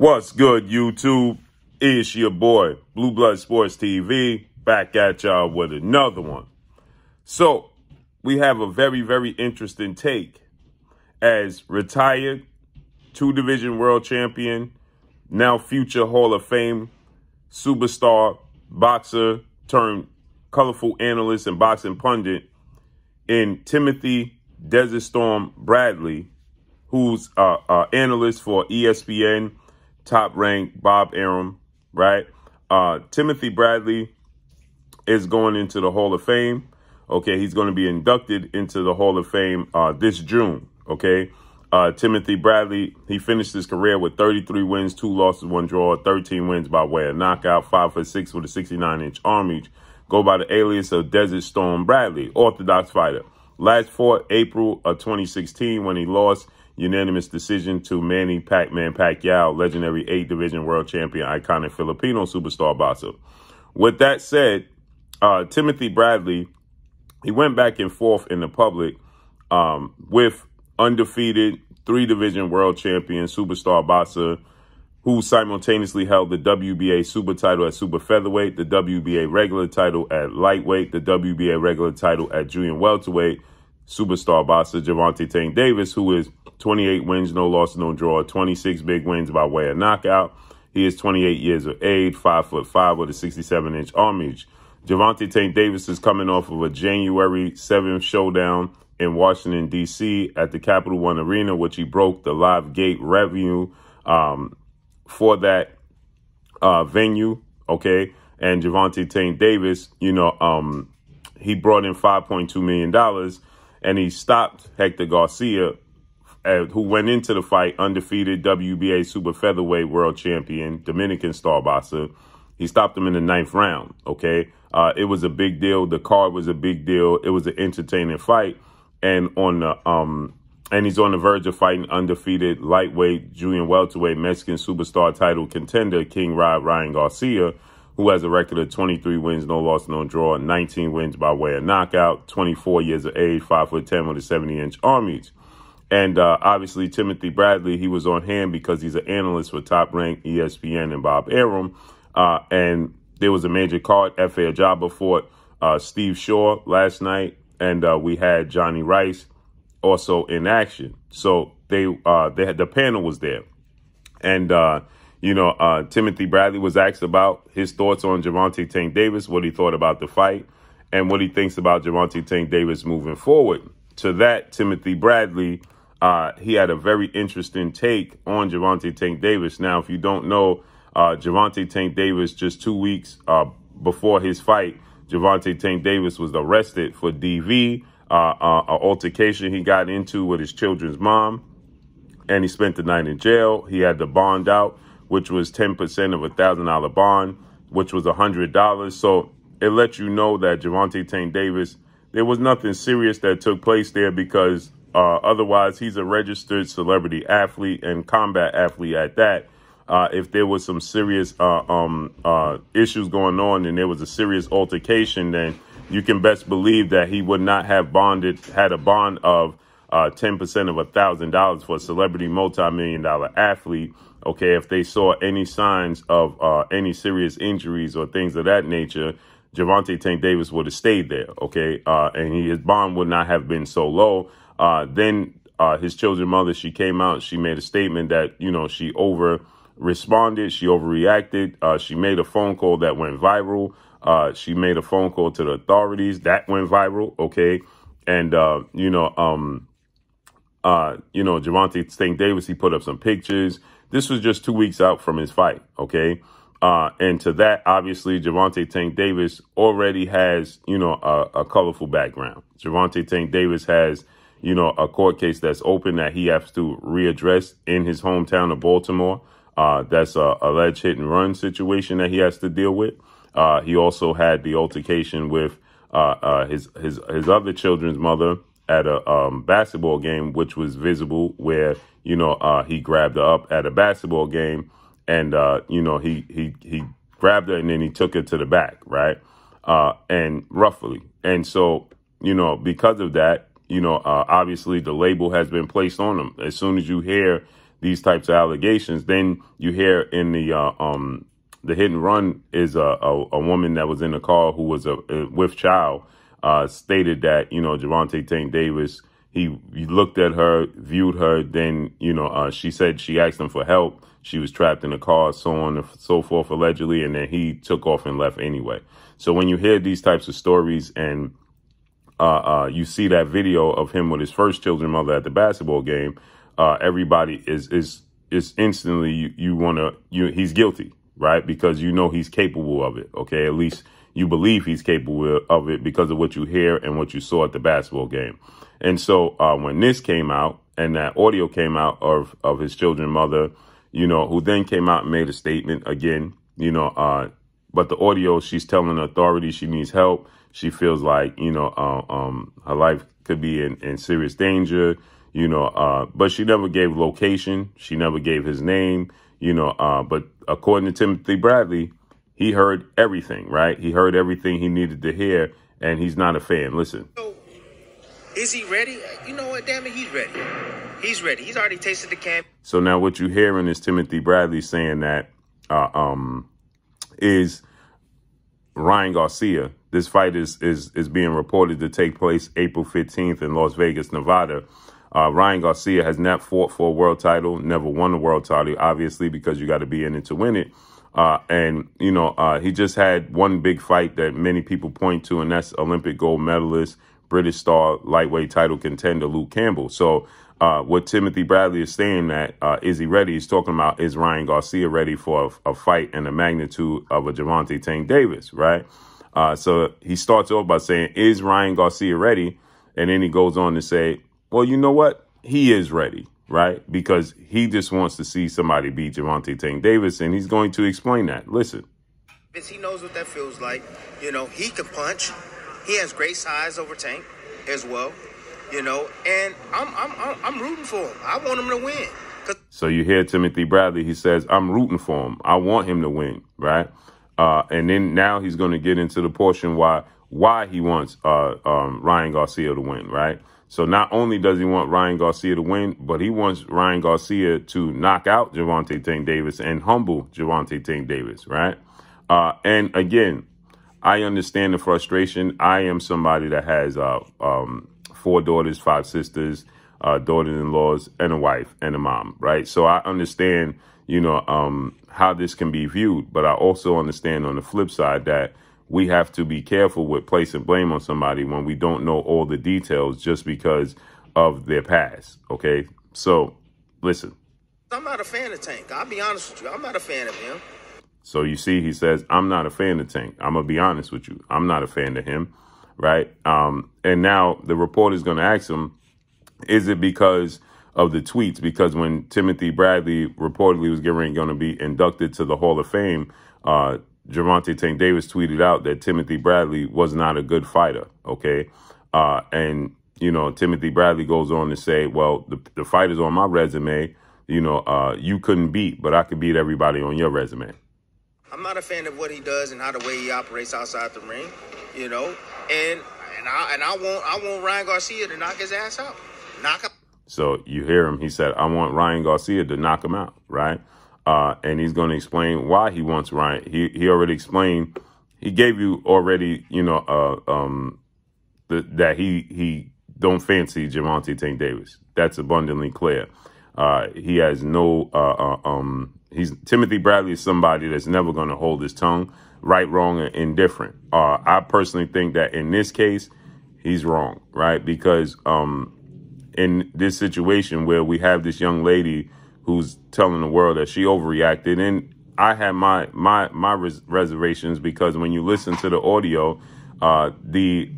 What's good, YouTube? It's your boy, Blue Blood Sports TV, back at y'all with another one. So, we have a very, very interesting take as retired, two-division world champion, now future Hall of Fame, superstar, boxer, turned colorful analyst and boxing pundit in Timothy Desert Storm Bradley, who's an analyst for ESPN, top-ranked Bob Arum, right? Timothy Bradley is going into the Hall of Fame. Okay, he's going to be inducted into the Hall of Fame this June, okay? Timothy Bradley, he finished his career with 33 wins, 2 losses, 1 draw, 13 wins by way of knockout, 5'6" with a 69-inch arm reach. Go by the alias of Desert Storm Bradley, orthodox fighter. Last fought April of 2016 when he lost unanimous decision to Manny Pac-Man Pacquiao, legendary 8-division world champion, iconic Filipino superstar boxer. With that said, Timothy Bradley, he went back and forth in the public with undefeated 3-division world champion superstar boxer who simultaneously held the WBA super title at super featherweight, the WBA regular title at lightweight, the WBA regular title at junior welterweight, superstar boxer Gervonta Tank Davis, who is 28 wins, no loss, no draw, 26 big wins by way of knockout. He is 28 years of age, 5'5" with a 67-inch arm reach. Gervonta Tank Davis is coming off of a January 7th showdown in Washington, D.C. at the Capital One Arena, which he broke the live gate revenue for that venue, okay? And Gervonta Tank Davis, you know, he brought in $5.2 million, and he stopped Hector Garcia, who went into the fight undefeated WBA super featherweight world champion, Dominican star boxer. He stopped him in the 9th round, okay? It was a big deal. The card was a big deal. It was an entertaining fight. And on the and he's on the verge of fighting undefeated lightweight, junior welterweight, Mexican superstar title contender, King Ryan Garcia, who has a record of 23 wins, no loss, no draw, 19 wins by way of knockout, 24 years of age, 5'10" with a 70-inch arm reach. And obviously, Timothy Bradley, he was on hand because he's an analyst for top-ranked ESPN and Bob Arum. And there was a major card. F.A. Ajaba fought Steve Shaw last night, and we had Johnny Rice also in action. So they had the panel was there, and Timothy Bradley was asked about his thoughts on Gervonta Tank Davis, what he thought about the fight, and what he thinks about Gervonta Tank Davis moving forward. To that, Timothy Bradley, he had a very interesting take on Gervonta Tank Davis. Now, if you don't know, Gervonta Tank Davis, just 2 weeks before his fight, Gervonta Tank Davis was arrested for DV, an altercation he got into with his children's mom, and he spent the night in jail. He had the bond out, which was 10% of a $1,000 bond, which was $100. So it lets you know that Gervonta Tank Davis, there was nothing serious that took place there because otherwise he's a registered celebrity athlete and combat athlete at that. If there was some serious issues going on and there was a serious altercation, then you can best believe that he would not have had a bond of 10% of $1,000 for a celebrity multi-million-dollar athlete. Okay, if they saw any signs of any serious injuries or things of that nature, Gervonta Tank Davis would have stayed there. Okay, and his bond would not have been so low. Then his children's mother, she came out, she made a statement that, you know, she responded, she overreacted. She made a phone call that went viral. She made a phone call to the authorities that went viral. Okay. And, Gervonta Tank Davis, he put up some pictures. This was just 2 weeks out from his fight. Okay. And to that, obviously, Gervonta Tank Davis already has, a colorful background. Gervonta Tank Davis has, a court case that's open that he has to readdress in his hometown of Baltimore. That's a alleged hit and run situation that he has to deal with. He also had the altercation with his other children's mother at a basketball game, which was visible, where he grabbed her up at a basketball game, and he grabbed her and then he took her to the back, right, and roughly, and so because of that, obviously the label has been placed on him. As soon as you hear these types of allegations. Then you hear in the hit and run is a woman that was in the car who was with child, stated that, Gervonta Tank Davis, he looked at her, viewed her, then, she said she asked him for help. She was trapped in the car, so on and so forth, allegedly, and then he took off and left anyway. So when you hear these types of stories and you see that video of him with his first children mother at the basketball game, everybody is instantly, he's guilty, right? Because he's capable of it, okay? At least you believe he's capable of it because of what you hear and what you saw at the basketball game. And so when this came out and that audio came out of his children mother, who then came out and made a statement again, but the audio, she's telling the authorities she needs help. She feels like, her life could be in serious danger, but she never gave location. She never gave his name, but according to Timothy Bradley, he heard everything, right? He heard everything he needed to hear, and he's not a fan. Listen. So, is he ready? You know what? Damn it, he's ready. He's ready. He's already tasted the can. So now what you're hearing is Timothy Bradley saying that is Ryan Garcia. This fight is being reported to take place April 15th in Las Vegas, Nevada. Ryan Garcia has not fought for a world title, never won a world title, obviously, because you got to be in it to win it. He just had one big fight that many people point to, and that's Olympic gold medalist, British star, lightweight title contender Luke Campbell. So what Timothy Bradley is saying that, is he ready? He's talking about, is Ryan Garcia ready for a fight in the magnitude of a Gervonta Tank Davis, right? So he starts off by saying, is Ryan Garcia ready? And then he goes on to say, well, you know what? He is ready, right? Because he just wants to see somebody beat Gervonta Tank Davis, and he's going to explain that. Listen. He knows what that feels like. He can punch. He has great size over Tank as well. And I'm rooting for him. I want him to win. So you hear Timothy Bradley, he says, I'm rooting for him. I want him to win, right? And then now he's going to get into the portion why he wants Ryan Garcia to win, right? So not only does he want Ryan Garcia to win, but he wants Ryan Garcia to knock out Gervonta Tank Davis and humble Gervonta Tank Davis, right? And again, I understand the frustration. I am somebody that has 4 daughters, 5 sisters, daughters-in-laws, and a wife and a mom, right? So I understand, how this can be viewed, but I also understand on the flip side that we have to be careful with placing blame on somebody when we don't know all the details just because of their past, okay? So, listen. I'm not a fan of Tank. I'll be honest with you. I'm not a fan of him. So you see, he says, I'm not a fan of Tank. I'm going to be honest with you. I'm not a fan of him, right? And now the reporter's going to ask him, is it because of the tweets? Because when Timothy Bradley reportedly was going to be inducted to the Hall of Fame, Gervonta Tank Davis tweeted out that Timothy Bradley was not a good fighter, okay? And, Timothy Bradley goes on to say, well, the fighters on my resume, you couldn't beat, but I could beat everybody on your resume. I'm not a fan of what he does and how the way he operates outside the ring, and I want Ryan Garcia to knock his ass out. Knock him. So you hear him. He said, I want Ryan Garcia to knock him out, right? And he's going to explain why he wants Ryan. He already explained. He gave you already, that he don't fancy Gervonta Tank Davis. That's abundantly clear. He has no. Timothy Bradley is somebody that's never going to hold his tongue, right, wrong, or indifferent. I personally think that in this case, he's wrong, right? Because in this situation where we have this young lady who's telling the world that she overreacted, and I had my reservations because when you listen to the audio, the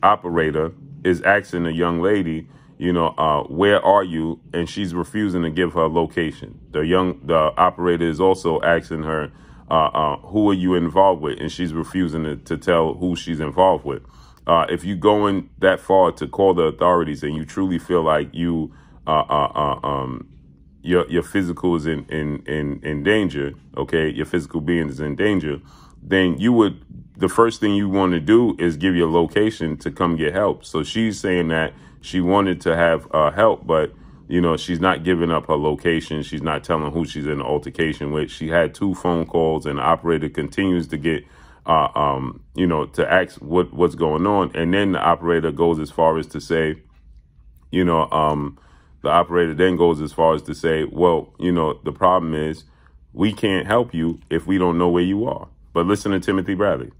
operator is asking the young lady, where are you? And she's refusing to give her location. The operator is also asking her, who are you involved with? And she's refusing to tell who she's involved with. If you go in that far to call the authorities and you truly feel like your physical is in danger, okay, your physical being is in danger, then the first thing you want to do is give your location to come get help. So she's saying that she wanted to have help, but You know, she's not giving up her location. She's not telling who she's in an altercation with. She had 2 phone calls, and the operator continues to get, you know, to ask what's going on. And then the operator goes as far as to say, you know, the operator then goes as far as to say, well, you know, the problem is we can't help you if we don't know where you are. But listen to Timothy Bradley.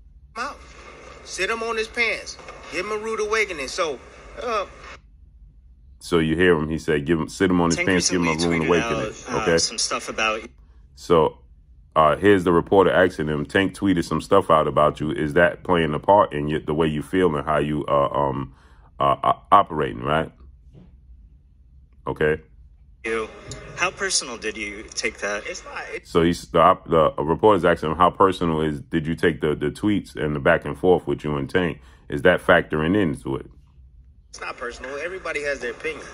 Sit him on his pants. Give him a rude awakening. So you hear him. He said, sit him on his pants, give him a rude awakening. Okay. Some stuff about you. So here's the reporter asking him, Tank tweeted some stuff out about you. Is that playing a part in the way you feel and how you operating, right? Okay. How personal did you take that? So the reporter's asking him, how personal did you take the tweets and the back and forth with you and Tank? Is that factoring into it? It's not personal. Everybody has their opinion.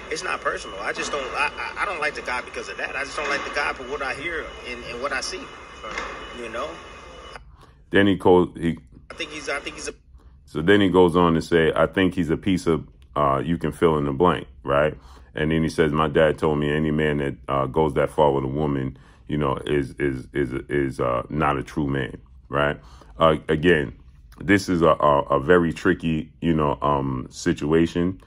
It's not personal. I just don't. I don't like the guy because of that. I just don't like the guy for what I hear and what I see. You know. Then he I think he's a. So then he goes on to say, I think he's a piece of. You can fill in the blank, right? And then he says, my dad told me any man that goes that far with a woman, you know, is not a true man, right? Again, this is a very tricky, you know, situation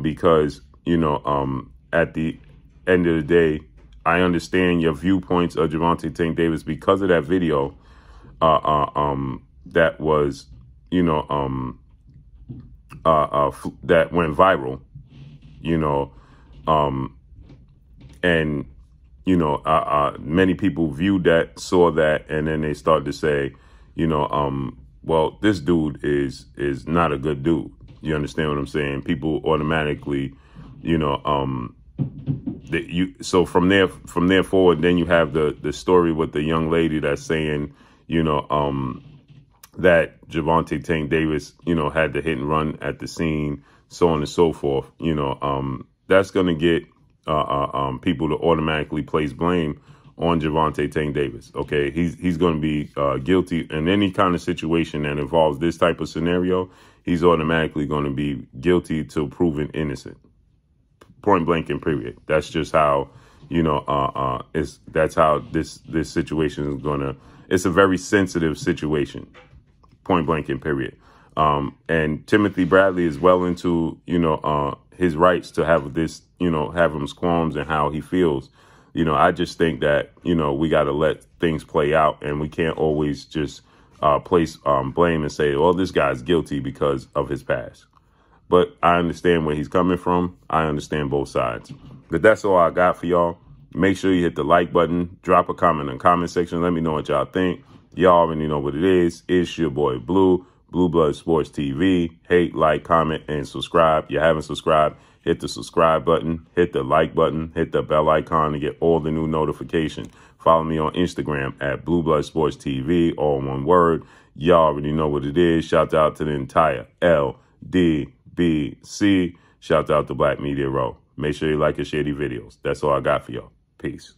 because, you know, at the end of the day, I understand your viewpoints of Gervonta Tank Davis because of that video that was, you know, that went viral, you know, and, you know, many people viewed that, saw that, and then they started to say, you know, well, this dude is not a good dude. You understand what I'm saying? People automatically, you know, so from there forward, then you have the story with the young lady that's saying, you know, that Gervonta Tank Davis, you know, had the hit and run at the scene, so on and so forth. You know, that's going to get people to automatically place blame on Gervonta Tank Davis. Okay, he's going to be guilty in any kind of situation that involves this type of scenario. He's automatically going to be guilty till proven innocent. Point blank and period. That's just how, you know, that's how this situation is going to. It's a very sensitive situation. Point blank and period. And Timothy Bradley is well into, you know, his rights to have this, you know, have him qualms and how he feels. You know, I just think that, you know, we got to let things play out, and we can't always just place blame and say, well, this guy's guilty because of his past. But I understand where he's coming from. I understand both sides. But that's all I got for y'all. Make sure you hit the like button, drop a comment in the comment section. Let me know what y'all think. Y'all already know what it is. It's your boy Blue Blood Sports TV. Hate, like, comment, and subscribe. If you haven't subscribed, hit the subscribe button, hit the like button, hit the bell icon to get all the new notifications. Follow me on Instagram at Blue Blood Sports TV, all one word. Y'all already know what it is. Shout out to the entire LDBC. Shout out to Black Media Row. Make sure you like and share these videos. That's all I got for y'all. Peace.